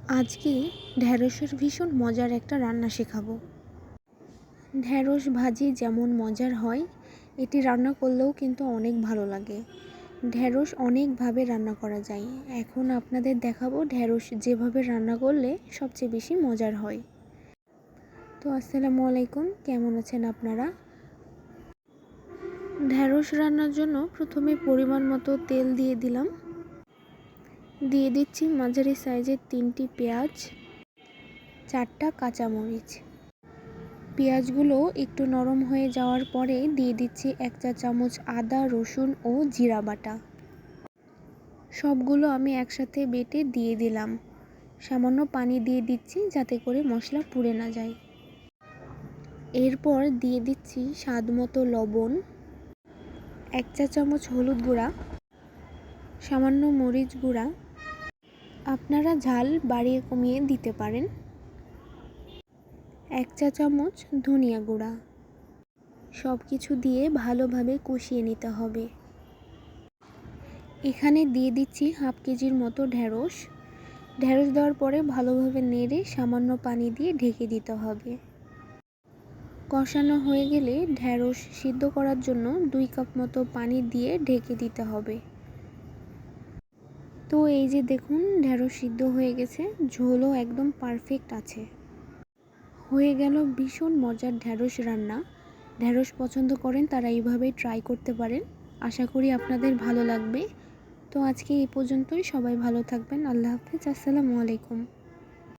আজকে ঢ্যাঁড়সের ভীষণ মজার একটা রান্না শেখাবো। ঢ্যাঁড়স ভাজি যেমন মজার হয়, এটি রান্না করলেও কিন্তু অনেক ভালো লাগে। ঢ্যাঁড়স অনেকভাবে রান্না করা যায়। এখন আপনাদের দেখাবো ঢ্যাঁড়স যেভাবে রান্না করলে সবচেয়ে বেশি মজার হয়। তো আসসালামু আলাইকুম, কেমন আছেন আপনারা? ঢ্যাঁড়স রান্নার জন্য প্রথমে পরিমাণ মতো তেল দিয়ে দিলাম। দিয়ে দিচ্ছি মাঝারি সাইজের 3টি পেঁয়াজ, 4টা কাঁচামরিচ। পেঁয়াজগুলো একটু নরম হয়ে যাওয়ার পরে দিয়ে দিচ্ছি 1 চা চামচ আদা, রসুন ও জিরা বাটা। সবগুলো আমি একসাথে বেটে দিয়ে দিলাম। সামান্য পানি দিয়ে দিচ্ছি যাতে করে মশলা পুড়ে না যায়। এরপর দিয়ে দিচ্ছি স্বাদ মতো লবণ, 1 চা চামচ হলুদ গুঁড়া, সামান্য মরিচ গুঁড়া, আপনারা ঝাল বাড়িয়ে কমিয়ে দিতে পারেন, 1 চা চামচ ধনিয়া গুঁড়া। সব কিছু দিয়ে ভালোভাবে কষিয়ে নিতে হবে। এখানে দিয়ে দিচ্ছি হাফ কেজির মতো ঢ্যাঁড়স। ঢ্যাঁড়স দেওয়ার পরে ভালোভাবে নেড়ে সামান্য পানি দিয়ে ঢেকে দিতে হবে। কষানো হয়ে গেলে ঢ্যাঁড়স সিদ্ধ করার জন্য 2 কাপ মতো পানি দিয়ে ঢেকে দিতে হবে। তো এই যে দেখুন ঢ্যাঁড়স সিদ্ধ হয়ে গেছে, ঝোলও একদম পারফেক্ট আছে। হয়ে গেল ভীষণ মজার ঢ্যাঁড়স রান্না। ঢ্যাঁড়স পছন্দ করেন তারা এইভাবেই ট্রাই করতে পারেন। আশা করি আপনাদের ভালো লাগবে। তো আজকে এই পর্যন্তই। সবাই ভালো থাকবেন। আল্লাহ হাফেজ। আসসালামু আলাইকুম।